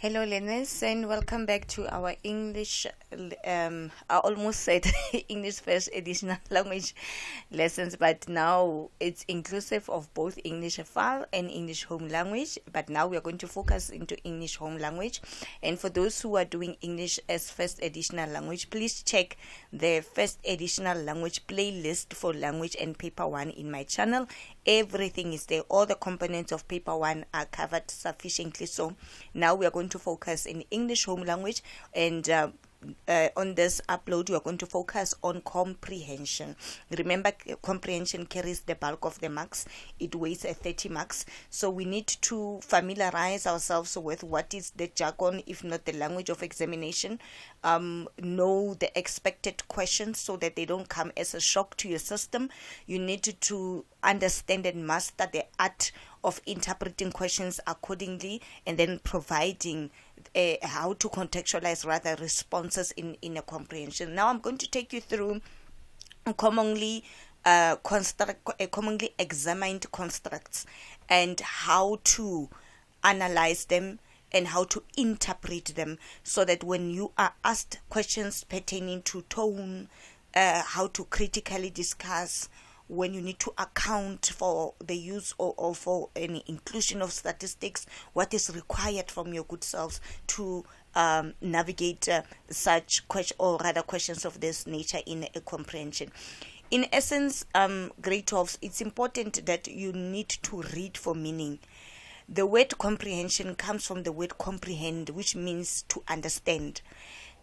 Hello learners, and welcome back to our English, I almost said English first additional language lessons, but now it's inclusive of both English FAL and English home language, but now we are going to focus into English home language. And for those who are doing English as first additional language, please check the first additional language playlist for language and paper 1 in my channel. Everything is there. All the components of paper 1 are covered sufficiently. So now we are going to focus in English home language, and on this upload we are going to focus on comprehension. Remember, comprehension carries the bulk of the marks. It weighs 30 marks, so we need to familiarize ourselves with what is the jargon, if not the language of examination. Know the expected questions so that they don't come as a shock to your system. You need to understand and master the art of interpreting questions accordingly, and then providing how to contextualize rather responses in a comprehension. Now I'm going to take you through commonly commonly examined constructs and how to analyze them and how to interpret them, so that when you are asked questions pertaining to tone, how to critically discuss, when you need to account for the use or for any inclusion of statistics, what is required from your good selves to navigate such questions of this nature in a comprehension. In essence, grade 12s, it's important that you need to read for meaning. The word comprehension comes from the word comprehend, which means to understand.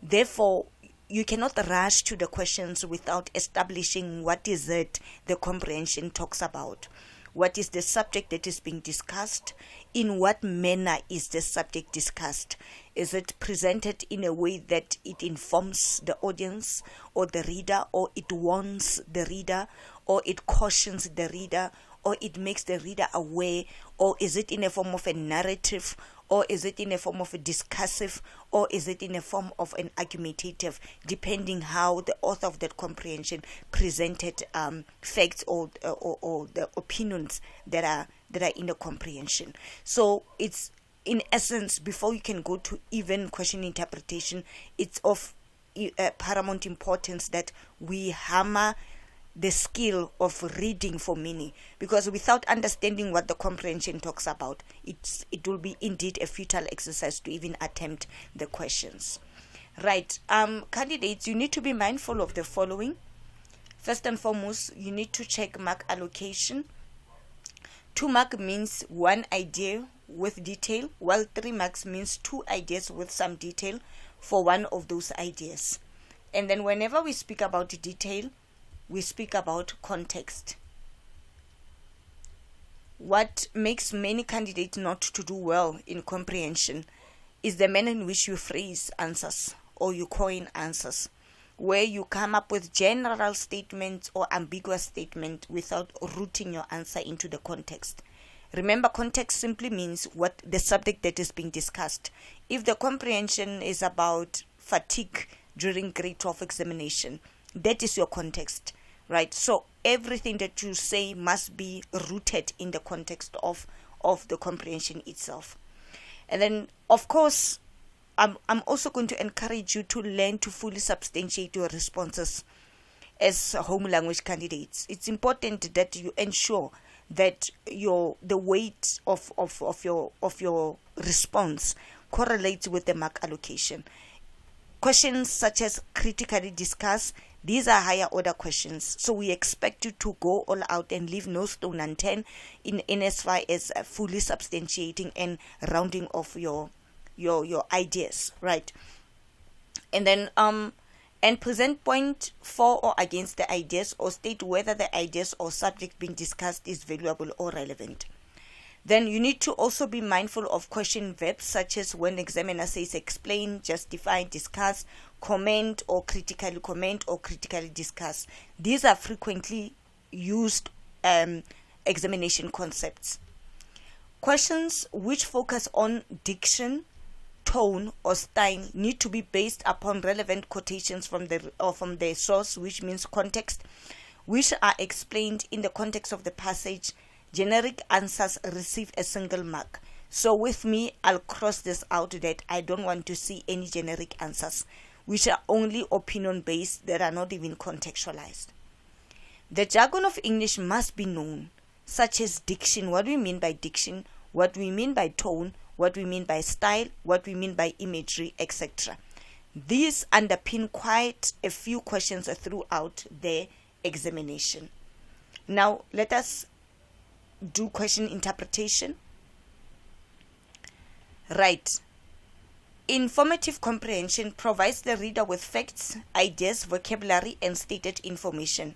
Therefore, you cannot rush to the questions without establishing what is it the comprehension talks about. What is the subject that is being discussed? In what manner is the subject discussed? Is it presented in a way that it informs the audience or the reader, or it warns the reader, or it cautions the reader, or it makes the reader aware, or is it in a form of a narrative, or is it in a form of a discursive, or is it in a form of an argumentative, depending how the author of that comprehension presented facts or the opinions that are in the comprehension. So it's, in essence, before you can go to even question interpretation, it's of paramount importance that we hammer the skill of reading for meaning, because without understanding what the comprehension talks about, it will be indeed a futile exercise to even attempt the questions. Right, candidates, you need to be mindful of the following. First and foremost, you need to check mark allocation. 2 mark means 1 idea with detail, while 3 marks means 2 ideas with some detail for one of those ideas. And then whenever we speak about detail, we speak about context. What makes many candidates not to do well in comprehension is the manner in which you phrase answers or you coin answers, where you come up with general statements or ambiguous statements without rooting your answer into the context. Remember, context simply means what the subject that is being discussed. If the comprehension is about fatigue during grade 12 examination, that is your context, right? So everything that you say must be rooted in the context of the comprehension itself. And then, of course, I'm also going to encourage you to learn to fully substantiate your responses as home language candidates. It's important that you ensure that the weight of your response correlates with the mark allocation. Questions such as critically discuss, these are higher order questions, so we expect you to go all out and leave no stone unturned in as far as fully substantiating and rounding off your ideas, right? And then and present point for or against the ideas, or state whether the ideas or subject being discussed is valuable or relevant. Then you need to also be mindful of question verbs, such as when examiner says explain, justify, discuss, comment or critically discuss. These are frequently used examination concepts. Questions which focus on diction, tone or style need to be based upon relevant quotations from the source, which means context, which are explained in the context of the passage. Generic answers receive a single mark. So with me, I'll cross this out that I don't want to see any generic answers, which are only opinion-based, that are not even contextualized. The jargon of English must be known, such as diction, what we mean by diction, what we mean by tone, what we mean by style, what we mean by imagery, etc. These underpin quite a few questions throughout the examination. Now, let us do question interpretation. Right. Informative comprehension provides the reader with facts, ideas, vocabulary, and stated information.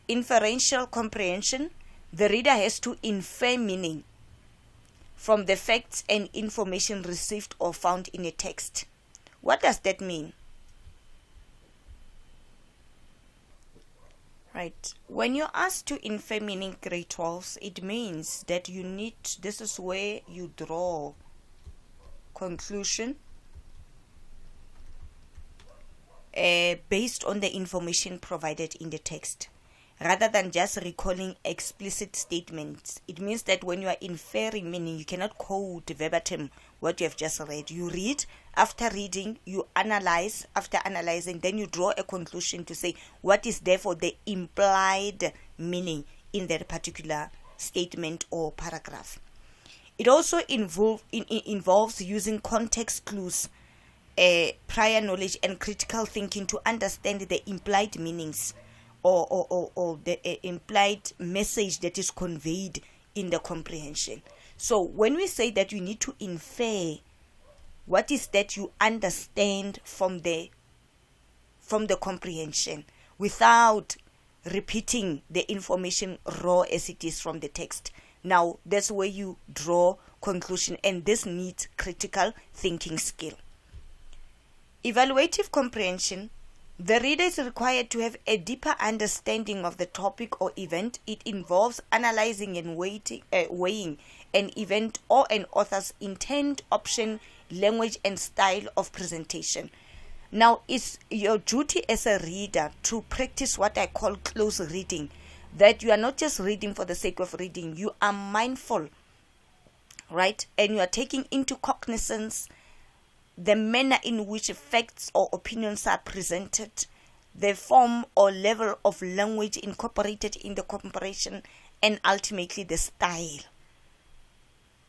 Inferential comprehension, the reader has to infer meaning from the facts and information received or found in a text. What does that mean? Right. When you're asked to infer meaning, grade 12s, it means that you need, this is where you draw conclusion based on the information provided in the text, rather than just recalling explicit statements. It means that when you are inferring meaning, you cannot quote verbatim what you have just read. You read, after reading, you analyze, after analyzing, then you draw a conclusion to say what is therefore the implied meaning in that particular statement or paragraph. It also involves using context clues, prior knowledge, and critical thinking to understand the implied meanings or the implied message that is conveyed in the comprehension. So when we say that you need to infer, what is that you understand from the comprehension without repeating the information raw as it is from the text. Now, that's where you draw conclusion, and this needs critical thinking skill. Evaluative comprehension, the reader is required to have a deeper understanding of the topic or event. It involves analyzing and weighing an event or an author's intent, option, language, and style of presentation. Now, it's your duty as a reader to practice what I call close reading, that you are not just reading for the sake of reading. You are mindful, right? And you are taking into cognizance the manner in which facts or opinions are presented, the form or level of language incorporated in the comparison, and ultimately the style.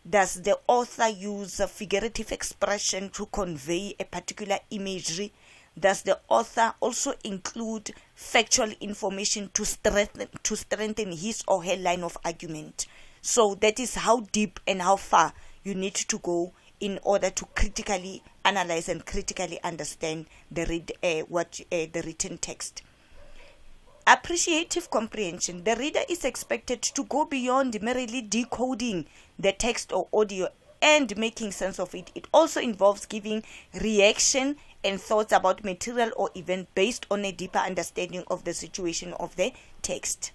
Does the author use a figurative expression to convey a particular imagery? Does the author also include factual information to strengthen his or her line of argument? So that is how deep and how far you need to go in order to critically analyze and critically understand the written text. Appreciative comprehension. The reader is expected to go beyond merely decoding the text or audio and making sense of it. It also involves giving reaction and thoughts about material or event based on a deeper understanding of the situation of the text.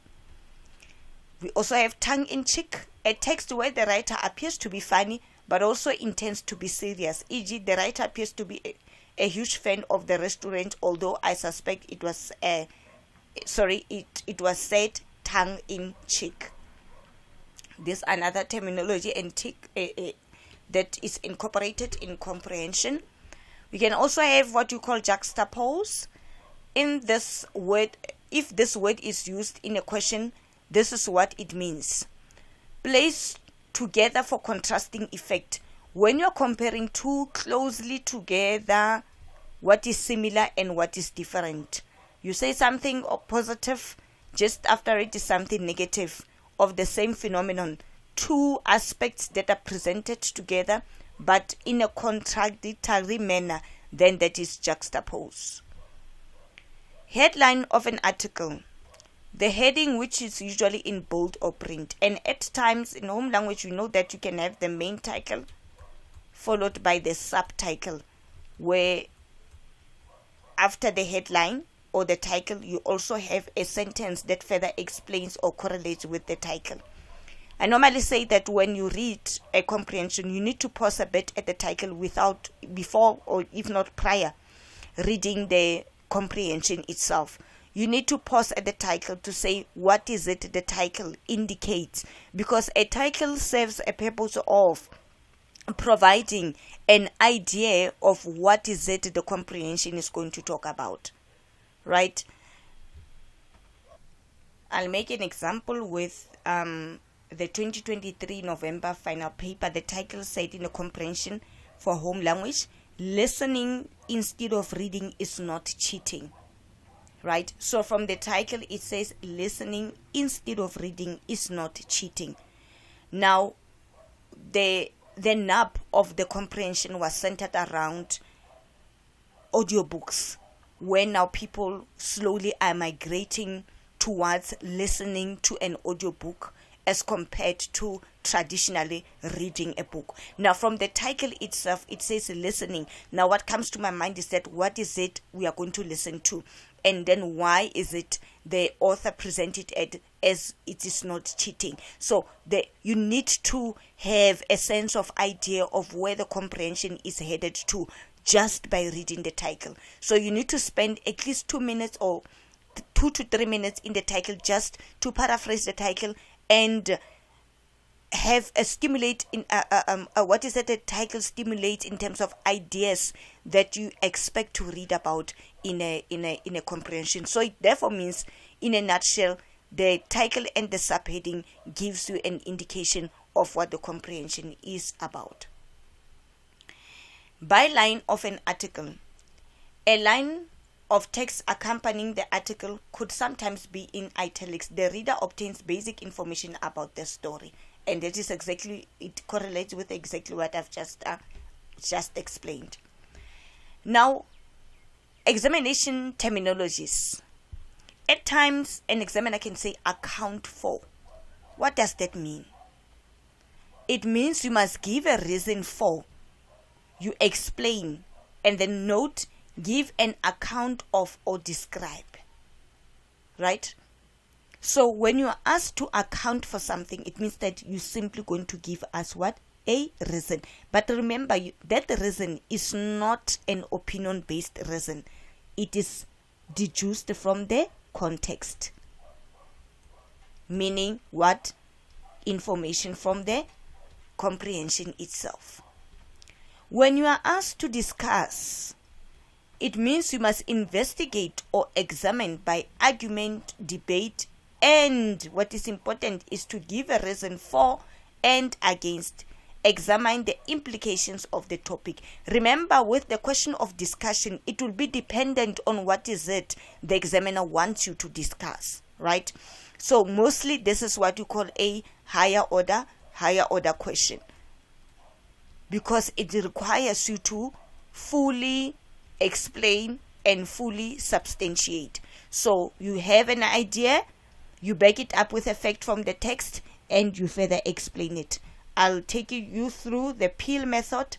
We also have tongue-in-cheek, a text where the writer appears to be funny but also intends to be serious. E.g., the writer appears to be a huge fan of the restaurant, although I suspect it was said tongue-in-cheek. This another terminology and that is incorporated in comprehension. We can also have what you call juxtapose. In this word, if this word is used in a question, this is what it means. Place together for contrasting effect. When you're comparing two closely together, what is similar and what is different. You say something positive, just after it is something negative of the same phenomenon. Two aspects that are presented together, but in a contradictory manner, then that is juxtapose. Headline of an article. The heading, which is usually in bold or print. And at times in home language, you know that you can have the main title followed by the subtitle, where after the headline or the title, you also have a sentence that further explains or correlates with the title. I normally say that when you read a comprehension, you need to pause a bit at the title before or if not prior reading the comprehension itself. You need to pause at the title to say what is it the title indicates, because a title serves a purpose of providing an idea of what is it the comprehension is going to talk about, right? I'll make an example with the 2023 November final paper. The title said in the comprehension for home language, listening instead of reading is not cheating, right? So from the title it says listening instead of reading is not cheating. Now the nub of the comprehension was centered around audiobooks, where now people slowly are migrating towards listening to an audiobook as compared to traditionally reading a book. Now from the title itself it says listening. Now what comes to my mind is that what is it we are going to listen to, and then why is it the author presented it as it is not cheating. So you need to have a sense of idea of where the comprehension is headed to just by reading the title. So you need to spend at least 2 minutes or 2 to 3 minutes in the title just to paraphrase the title and have a stimulate in what is that the title stimulates in terms of ideas that you expect to read about in a comprehension. So it therefore means, in a nutshell, the title and the subheading gives you an indication of what the comprehension is about. Byline of an article. A line of text accompanying the article could sometimes be in italics. The reader obtains basic information about the story, and that is exactly, it correlates with exactly what I've just explained. Now, examination terminologies. At times, an examiner can say account for. What does that mean? It means you must give a reason for. You explain, and then note, give an account of or describe. Right? So when you are asked to account for something, it means that you're simply going to give us what? A reason. But remember, that reason is not an opinion-based reason. It is deduced from the context. Meaning what? Information from the comprehension itself. When you are asked to discuss, it means you must investigate or examine by argument, debate, and what is important is to give a reason for and against. Examine the implications of the topic. Remember, with the question of discussion, it will be dependent on what is it the examiner wants you to discuss, right? So mostly this is what you call a higher order question, because it requires you to fully explain and fully substantiate. So you have an idea, you back it up with a fact from the text, and you further explain it. I'll take you through the T.L.L method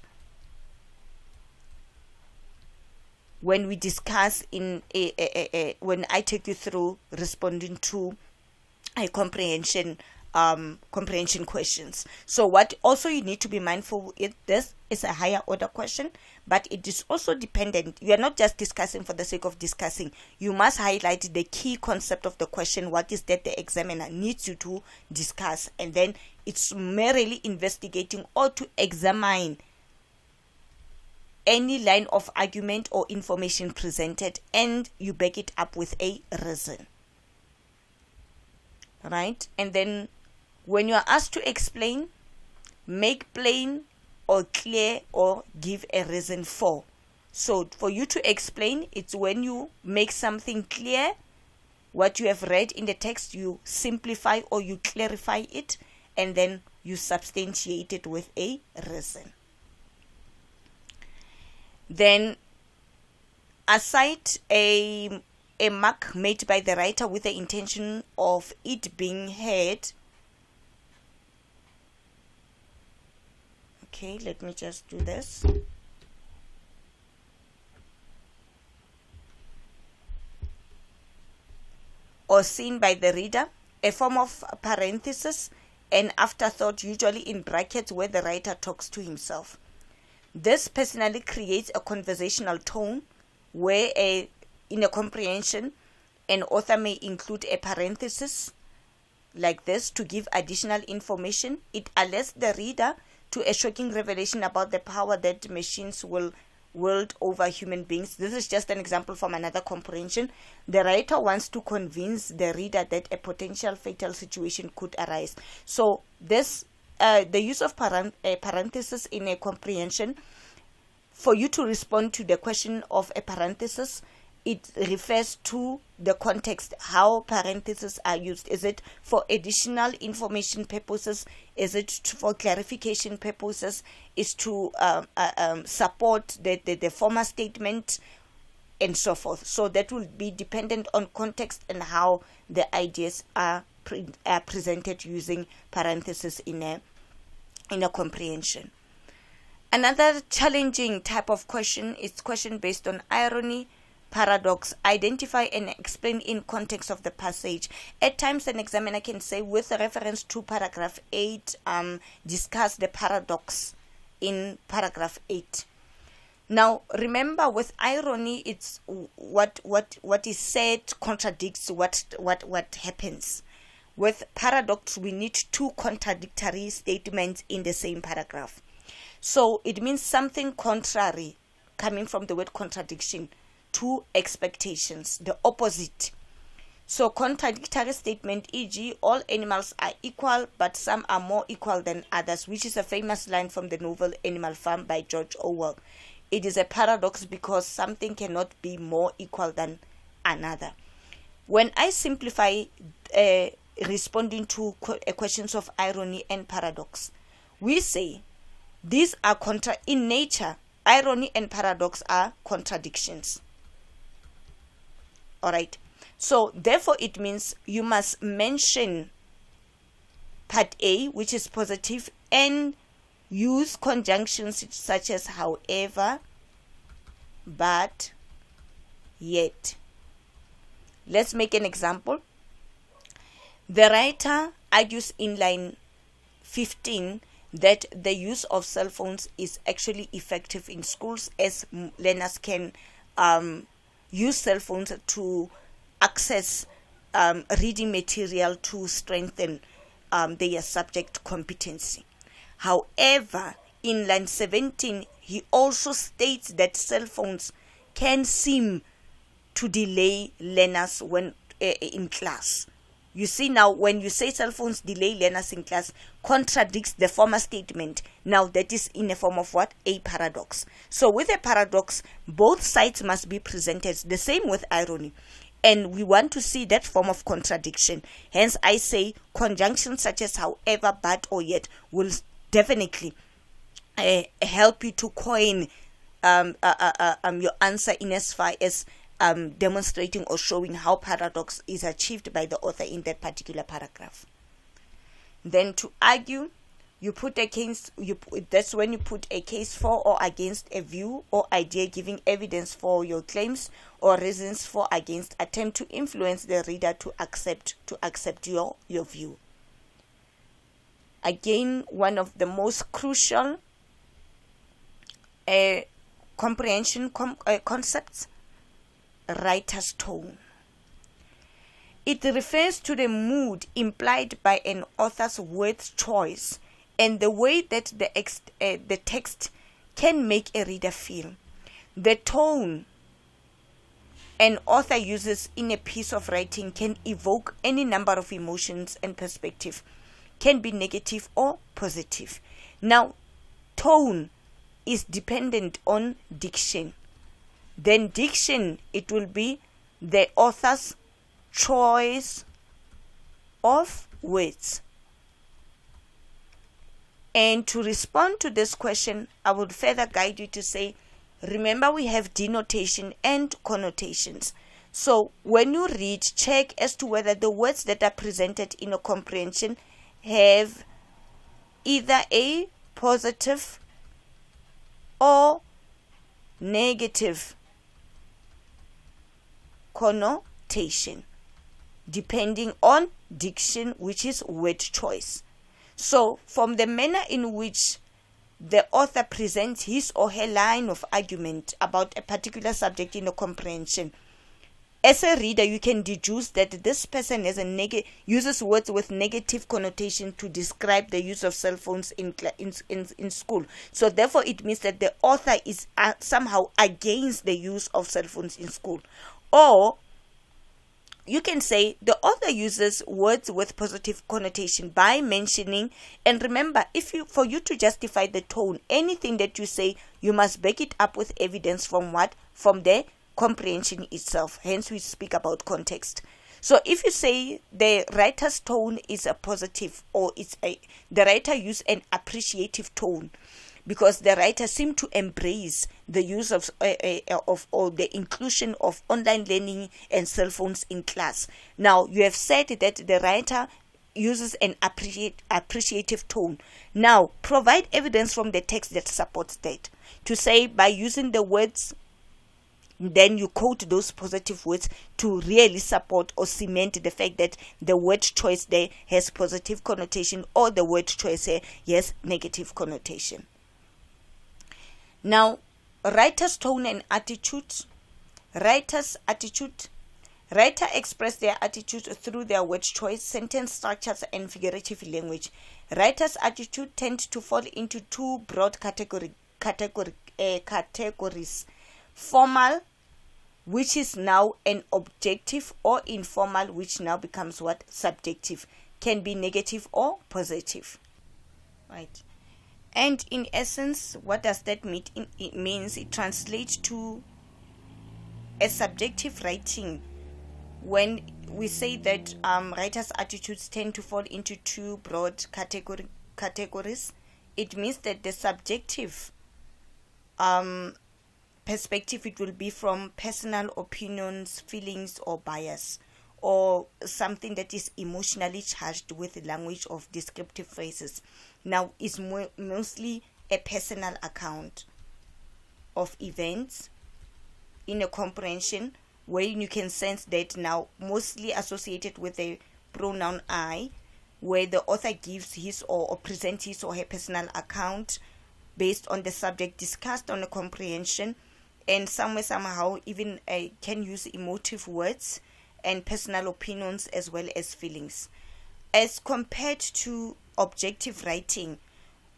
when we discuss when I take you through responding to a comprehension questions. So what also you need to be mindful is this is a higher order question, but it is also dependent. You are not just discussing for the sake of discussing. You must highlight the key concept of the question. What is that the examiner needs you to discuss? And then it's merely investigating or to examine any line of argument or information presented, and you back it up with a reason. Right? And then when you are asked to explain, make plain or clear or give a reason for. So for you to explain, it's when you make something clear, what you have read in the text, you simplify or you clarify it, and then you substantiate it with a reason. Then aside a mark made by the writer with the intention of it being heard. Okay, let me just do this. Or seen by the reader, a form of parenthesis, an afterthought, usually in brackets, where the writer talks to himself. This personally creates a conversational tone where in a comprehension, an author may include a parenthesis like this to give additional information. It allows the reader to a shocking revelation about the power that machines will wield over human beings. This is just an example from another comprehension. The writer wants to convince the reader that a potential fatal situation could arise. So this, the use of parenthesis in a comprehension, for you to respond to the question of a parenthesis, it refers to the context, how parentheses are used. Is it for additional information purposes? Is it for clarification purposes? Is to support the former statement, and so forth. So that will be dependent on context and how the ideas are presented using parentheses in a comprehension. Another challenging type of question is question based on irony, paradox. Identify and explain in context of the passage. At times an examiner can say, with reference to paragraph 8, discuss the paradox in paragraph 8. Now remember, with irony, it's what is said contradicts what happens. With paradox, we need two contradictory statements in the same paragraph. So it means something contrary, coming from the word contradiction, to expectations, the opposite. So contradictory statement, e.g., all animals are equal, but some are more equal than others, which is a famous line from the novel Animal Farm by George Orwell. It is a paradox because something cannot be more equal than another. When I simplify responding to questions of irony and paradox, we say these are in nature. Irony and paradox are contradictions. All right. So therefore it means you must mention part A, which is positive, and use conjunctions such as however, but, yet. Let's make an example. The writer argues in line 15 that the use of cell phones is actually effective in schools, as learners can use cell phones to access reading material to strengthen their subject competency. However, in line 17, he also states that cell phones can seem to delay learners when in class. You see, now when you say cell phones delay learners in class, contradicts the former statement. Now that is in a form of what? A paradox. So with a paradox, both sides must be presented. The same with irony. And we want to see that form of contradiction. Hence I say conjunctions such as however, but, or yet will definitely help you to coin your answer in as far as demonstrating or showing how paradox is achieved by the author in that particular paragraph. Then to argue, you put a case. That's when you put a case for or against a view or idea, giving evidence for your claims or reasons for against. Attempt to influence the reader to accept your view. Again, one of the most crucial comprehension concepts. Writer's tone. It refers to the mood implied by an author's word choice and the way that the text can make a reader feel. The tone an author uses in a piece of writing can evoke any number of emotions and perspective, can be negative or positive. Now, tone is dependent on diction. Then diction, it will be the author's choice of words. And to respond to this question, I would further guide you to say, remember we have denotation and connotations. So when you read, check as to whether the words that are presented in a comprehension have either a positive or negative connotation, depending on diction, which is word choice. So from the manner in which the author presents his or her line of argument about a particular subject in a comprehension, As a reader, you can deduce that this person has uses words with negative connotation to describe the use of cell phones in school. So therefore, it means that the author is somehow against the use of cell phones in school. Or you can say the author uses words with positive connotation by mentioning, and remember, for you to justify the tone, anything that you say, you must back it up with evidence from what? From the comprehension itself. Hence we speak about context. So if you say the writer's tone is a positive, or the writer used an appreciative tone, because the writer seemed to embrace the use of or the inclusion of online learning and cell phones in class. Now you have said that the writer uses an appreciative tone. Now provide evidence from the text that supports that. To say by using the words, then you quote those positive words to really support or cement the fact that the word choice there has positive connotation, or the word choice here has negative connotation. Now, writer's tone and attitude. Writer's attitude. Writer express their attitude through their word choice, sentence structures, and figurative language. Writer's attitude tend to fall into two broad categories. Formal, which is now an objective, or informal, which now becomes what? Subjective. Can be negative or positive. Right. And in essence, what does that mean? It means it translates to a subjective writing. When we say that writers' attitudes tend to fall into two broad categories, it means that the subjective perspective, it will be from personal opinions, feelings, or bias, or something that is emotionally charged with language of descriptive phrases. Now, it's mostly a personal account of events in a comprehension, where you can sense that now mostly associated with the pronoun I, where the author gives his or presents his or her personal account based on the subject discussed on the comprehension, and somehow even can use emotive words and personal opinions as well as feelings. As compared to objective writing,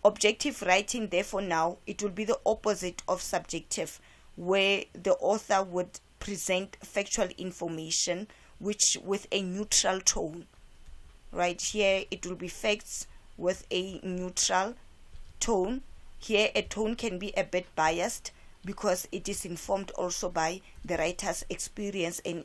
therefore, now it will be the opposite of subjective, where the author would present factual information which with a neutral tone. Right here it will be facts with a neutral tone. Here a tone can be a bit biased because it is informed also by the writer's experience and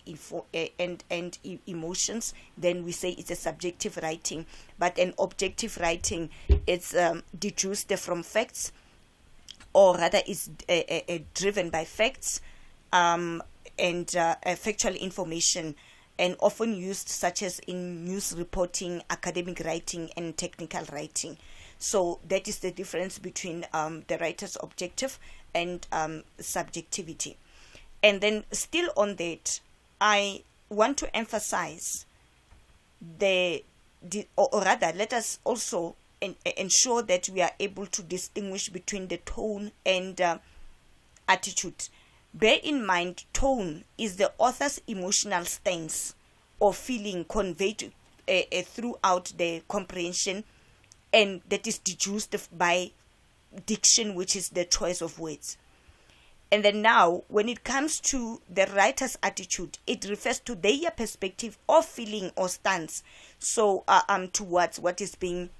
emotions. Then we say it's a subjective writing. But an objective writing, it's deduced from facts, or rather is driven by facts and factual information, and often used such as in news reporting, academic writing, and technical writing. So that is the difference between the writer's objective and subjectivity. And then still on that, I want to emphasize or rather let us also ensure that we are able to distinguish between the tone and attitude. Bear in mind, tone is the author's emotional stance or feeling conveyed throughout the comprehension, and that is deduced by diction, which is the choice of words. And then now, when it comes to the writer's attitude, it refers to their perspective or feeling or stance. So towards what is being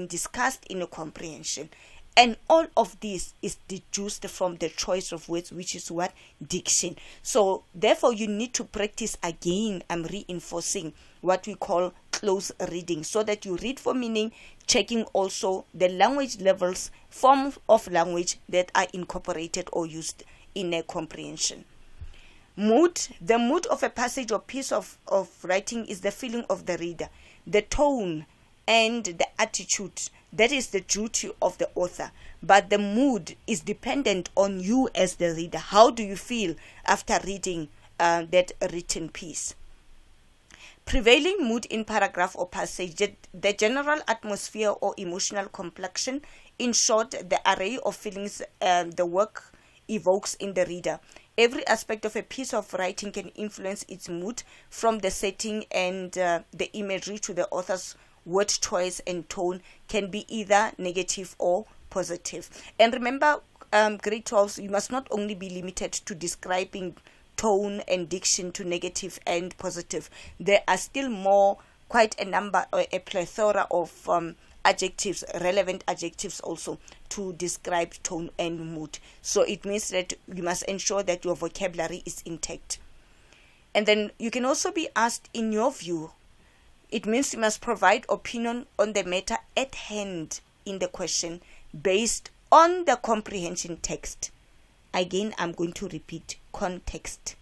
discussed in a comprehension. And all of this is deduced from the choice of words, which is what? Diction. So therefore you need to practice again. I'm reinforcing what we call close reading, so that you read for meaning, checking also the language levels, forms of language that are incorporated or used in a comprehension. Mood. The mood of a passage or piece of writing is the feeling of the reader. The tone and the attitude, that is the duty of the author. But the mood is dependent on you as the reader. How do you feel after reading that written piece? Prevailing mood in paragraph or passage, the general atmosphere or emotional complexion, in short, the array of feelings the work evokes in the reader. Every aspect of a piece of writing can influence its mood, from the setting and the imagery to the author's word choice and tone can be either negative or positive. And remember, grade 12, you must not only be limited to describing tone and diction to negative and positive. There are still more, quite a number, or a plethora of adjectives, relevant adjectives also to describe tone and mood. So it means that you must ensure that your vocabulary is intact. And then you can also be asked, in your view. It means you must provide opinion on the matter at hand in the question based on the comprehension text. Again, I'm going to repeat: context.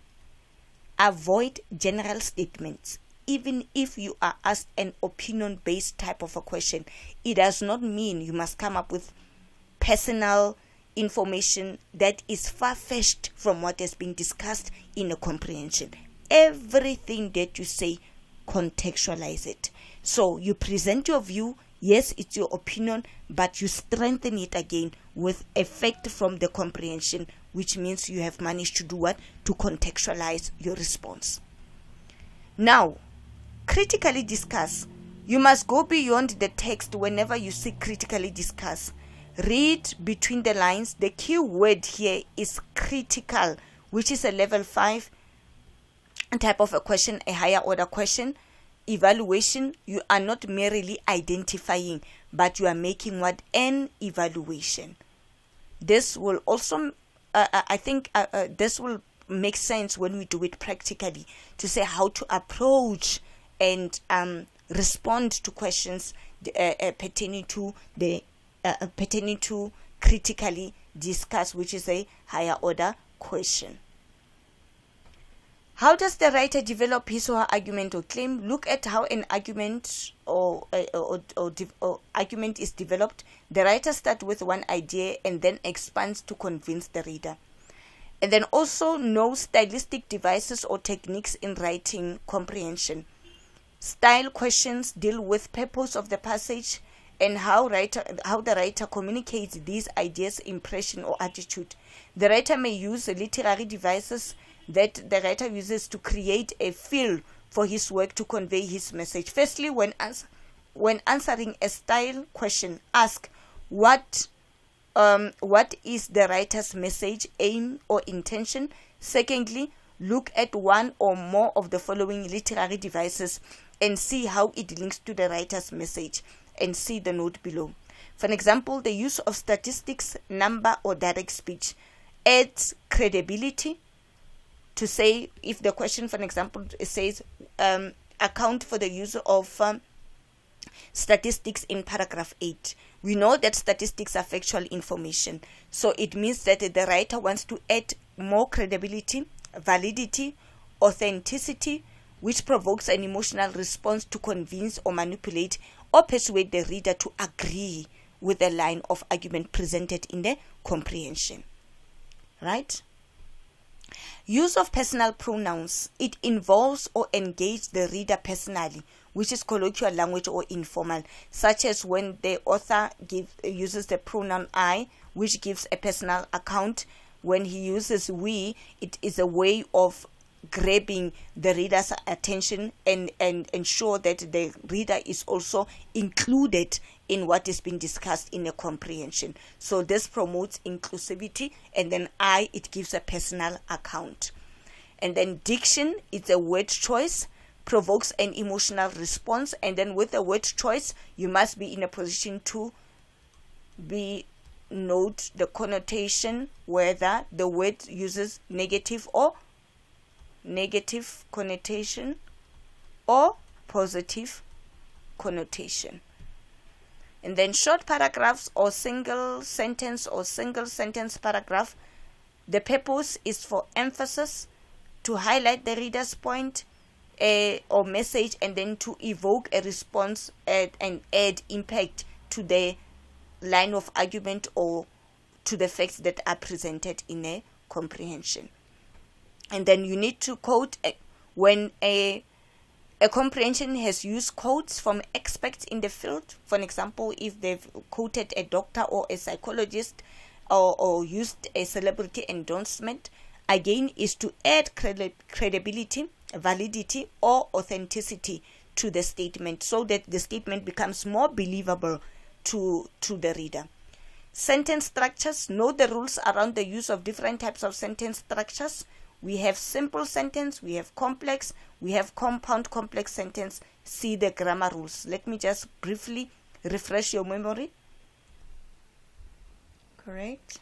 Avoid general statements. Even if you are asked an opinion-based type of a question, it does not mean you must come up with personal information that is far-fetched from what has been discussed in a comprehension. Everything that you say, contextualize it. So you present your view. Yes, it's your opinion, but you strengthen it again with effect from the comprehension, which means you have managed to do what? To contextualize your response. Now, critically discuss. You must go beyond the text whenever you see critically discuss. Read between the lines. The key word here is critical, which is a level 5 type of a question, a higher order question. Evaluation, you are not merely identifying, but you are making what? An evaluation. This will also, I think this will make sense when we do it practically, to say how to approach and respond to questions pertaining to critically discuss, which is a higher order question. How does the writer develop his or her argument or claim? Look at how an argument or argument is developed. The writer starts with one idea and then expands to convince the reader. And then also know stylistic devices or techniques in writing comprehension. Style questions deal with purpose of the passage and how the writer communicates these ideas, impression, or attitude. The writer may use literary devices that the writer uses to create a feel for his work to convey his message. Firstly, when answering a style question, ask what is the writer's message, aim, or intention. Secondly, look at one or more of the following literary devices and see how it links to the writer's message, and see the note below. For an example, the use of statistics, number, or direct speech adds credibility. To say, if the question, for an example, says account for the use of statistics in paragraph 8, we know that statistics are factual information. So it means that the writer wants to add more credibility, validity, authenticity, which provokes an emotional response to convince or manipulate or persuade the reader to agree with the line of argument presented in the comprehension. Right? Use of personal pronouns. It involves or engages the reader personally, which is colloquial language or informal, such as when the author uses the pronoun I, which gives a personal account. When he uses we, it is a way of grabbing the reader's attention and ensure that the reader is also included in what is being discussed in a comprehension. So this promotes inclusivity, and then I, it gives a personal account. And then diction, it's a word choice, provokes an emotional response, and then with a word choice, you must be in a position to note the connotation, whether the word uses negative connotation or positive connotation. And then short paragraphs or single sentence paragraph. The purpose is for emphasis, to highlight the reader's point or message, and then to evoke a response and add impact to the line of argument or to the facts that are presented in a comprehension. And then you need to quote when a comprehension has used quotes from experts in the field. For an example, if they've quoted a doctor or a psychologist or used a celebrity endorsement, again, is to add credibility, validity, or authenticity to the statement so that the statement becomes more believable to the reader. Sentence structures. Know the rules around the use of different types of sentence structures. We have simple sentence, we have complex, we have compound complex sentence. See the grammar rules. Let me just briefly refresh your memory. Correct.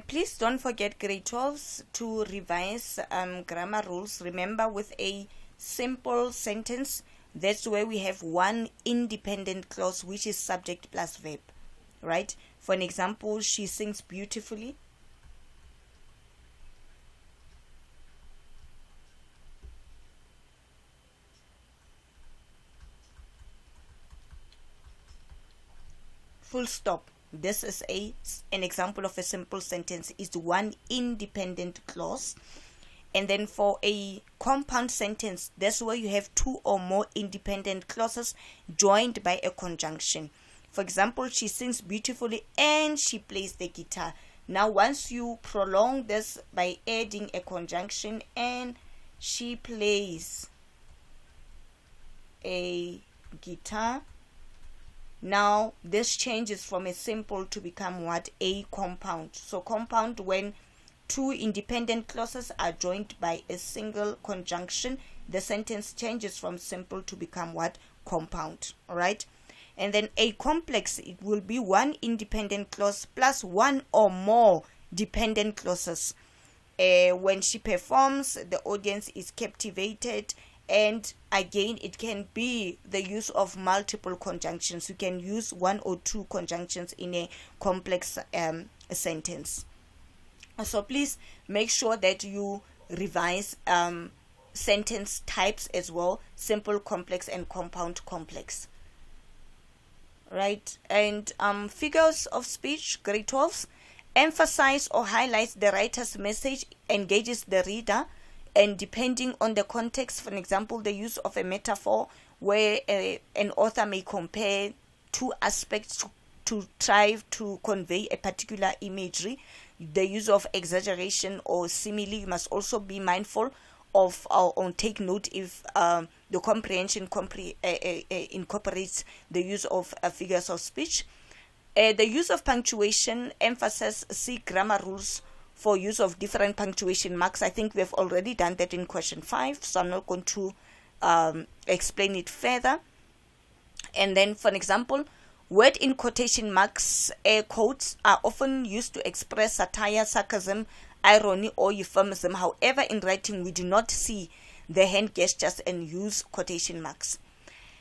Please don't forget, grade 12s, to revise grammar rules. Remember, with a simple sentence, that's where we have one independent clause, which is subject plus verb, right? For an example, she sings beautifully. Full stop. This is an example of a simple sentence. It's one independent clause. And then for a compound sentence, that's where you have two or more independent clauses joined by a conjunction. For example, she sings beautifully and she plays the guitar. Now, once you prolong this by adding a conjunction, and she plays a guitar, now this changes from a simple to become what? A compound. So compound, when two independent clauses are joined by a single conjunction, the sentence changes from simple to become what? Compound. All right. And then a complex, it will be one independent clause plus one or more dependent clauses. When she performs, the audience is captivated. And again, it can be the use of multiple conjunctions. You can use one or two conjunctions in a complex sentence. So please make sure that you revise sentence types as well: simple, complex, and compound complex. Right. And figures of speech, grade 12s, emphasize or highlights the writer's message, engages the reader, and depending on the context, for example, the use of a metaphor where an author may compare two aspects to try to convey a particular imagery. The use of exaggeration or simile, you must also be mindful of or take note if the comprehension incorporates the use of figures of speech. The use of punctuation, emphasis, see grammar rules for use of different punctuation marks. I think we've already done that in question 5, so I'm not going to explain it further. And then, for example, word in quotation marks, air quotes, are often used to express satire, sarcasm, irony, or euphemism. However, in writing, we do not see the hand gestures and use quotation marks.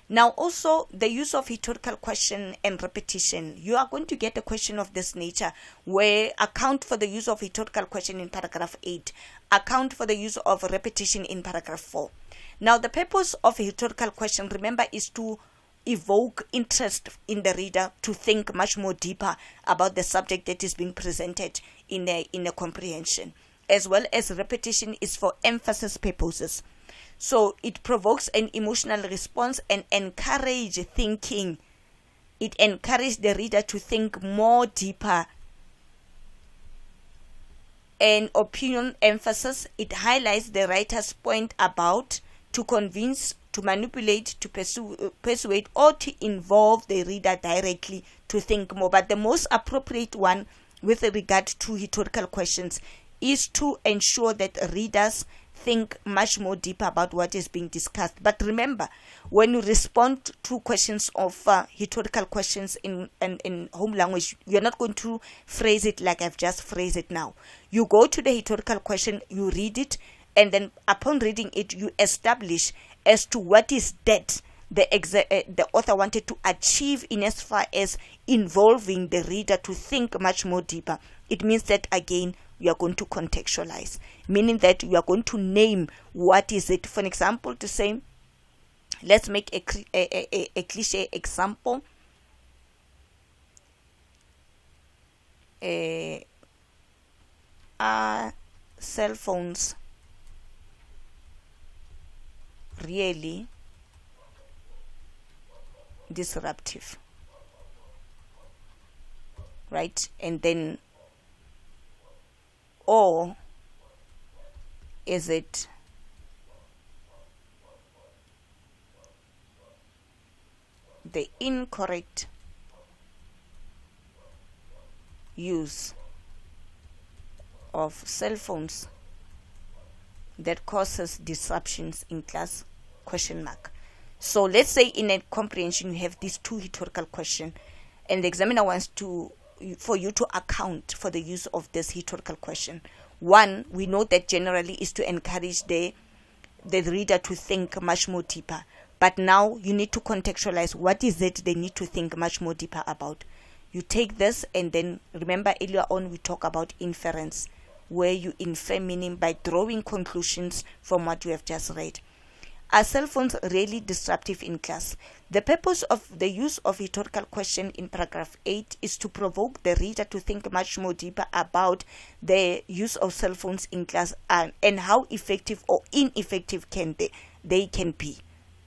Now, also the use of rhetorical question and repetition. You are going to get a question of this nature where account for the use of rhetorical question in paragraph 8, account for the use of repetition in paragraph 4. Now, the purpose of a rhetorical question, remember, is to evoke interest in the reader to think much more deeper about the subject that is being presented in a comprehension. As well as repetition is for emphasis purposes. So it provokes an emotional response and encourage thinking. It encourages the reader to think more deeper. And opinion emphasis, it highlights the writer's point about, to convince, to manipulate, to persuade, or to involve the reader directly to think more. But the most appropriate one with regard to rhetorical questions is to ensure that readers think much more deeper about what is being discussed. But remember, when you respond to questions of rhetorical questions in home language, you're not going to phrase it like I've just phrased it now. You go to the rhetorical question, you read it, and then upon reading it, you establish as to what is that the author wanted to achieve in as far as involving the reader to think much more deeper. It means that, again, you are going to contextualize, meaning that you are going to name what is it. For example, to say, let's make a cliche example. Are cell phones really disruptive? right? And then, or is it the incorrect use of cell phones that causes disruptions in class? Question mark. So let's say in a comprehension you have these two rhetorical questions, and the examiner wants for you to account for the use of this rhetorical question. One, we know that generally is to encourage the reader to think much more deeper. But now you need to contextualize what is it they need to think much more deeper about. You take this, and then remember earlier on we talk about inference, where you infer meaning by drawing conclusions from what you have just read. Are cell phones really disruptive in class? The purpose of the use of rhetorical question in paragraph 8 is to provoke the reader to think much more deeper about the use of cell phones in class and how effective or ineffective they can be.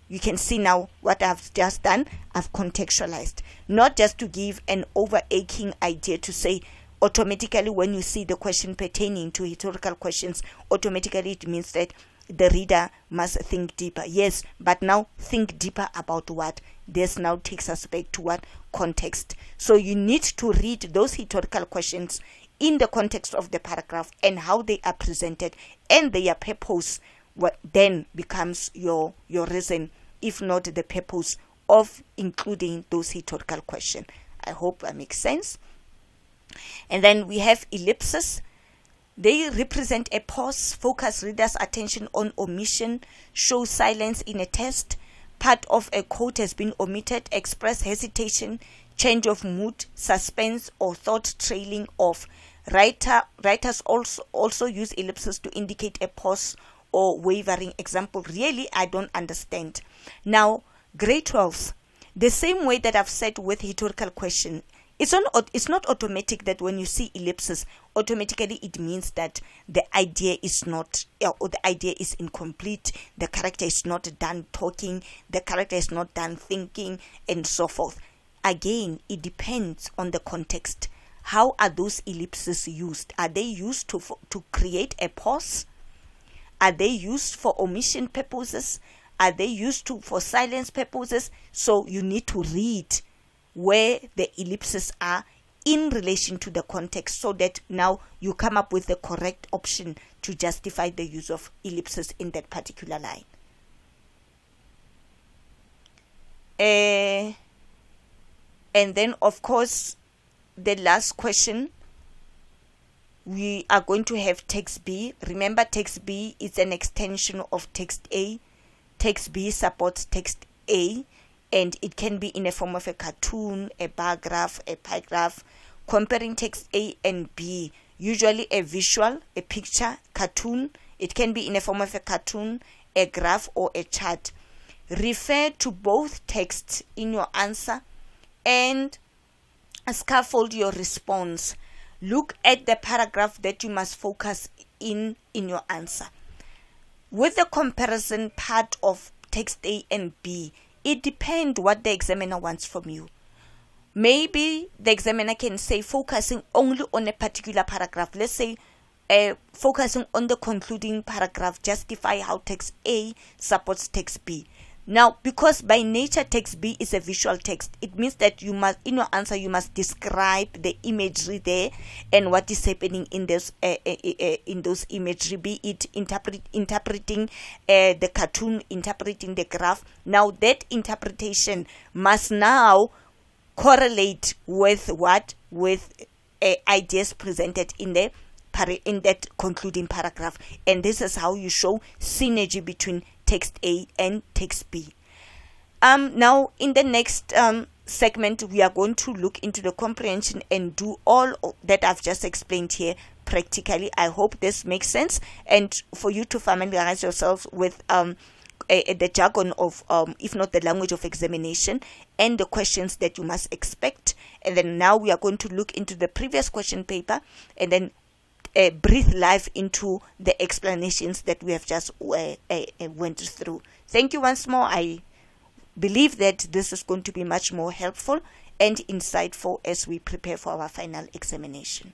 You can see now what I've just done. I've contextualized, not just to give an overarching idea to say automatically when you see the question pertaining to rhetorical questions, automatically it means that the reader must think deeper. Yes, but now think deeper about what? This now takes us back to what? Context. So you need to read those rhetorical questions in the context of the paragraph and how they are presented and their purpose. What then becomes your reason, if not the purpose of including those rhetorical questions. I hope that makes sense. And then we have ellipses. They represent a pause, focus readers' attention on omission, show silence in a text, part of a quote has been omitted, express hesitation, change of mood, suspense, or thought trailing off. Writers also use ellipses to indicate a pause or wavering. Example, really, I don't understand. Now, grade 12, the same way that I've said with rhetorical question, it's not automatic that when you see ellipses, automatically it means that the idea is not, or the idea is incomplete, the character is not done talking, the character is not done thinking, and so forth. Again, it depends on the context. How are those ellipses used? Are they used to create a pause? Are they used for omission purposes? Are they used for silence purposes? So you need to read where the ellipses are in relation to the context, so that now you come up with the correct option to justify the use of ellipses in that particular line. And then, of course, the last question, we are going to have text B. Remember, text B is an extension of text A. Text B supports text A, and it can be in a form of a cartoon, a bar graph, a pie graph. Comparing text A and B, usually a visual, a picture, cartoon. It can be in a form of a cartoon, a graph, or a chart. Refer to both texts in your answer and scaffold your response. Look at the paragraph that you must focus in your answer. With the comparison part of text A and B, it depends what the examiner wants from you. Maybe the examiner can say focusing only on a particular paragraph. Let's say focusing on the concluding paragraph, justify how text A supports text B. Now, because by nature text B is a visual text, it means that you must, in your answer, you must describe the imagery there and what is happening in those imagery, be it interpreting the cartoon, interpreting the graph. Now, that interpretation must now correlate with what? With ideas presented in that concluding paragraph. And this is how you show synergy between text A and text B. Now, in the next segment, we are going to look into the comprehension and do all that I've just explained here practically. I hope this makes sense, and for you to familiarize yourselves with the jargon of, if not the language of examination, and the questions that you must expect. And then now we are going to look into the previous question paper, and then breathe life into the explanations that we have just went through. Thank you once more. I believe that this is going to be much more helpful, and insightful as we prepare for our final examination.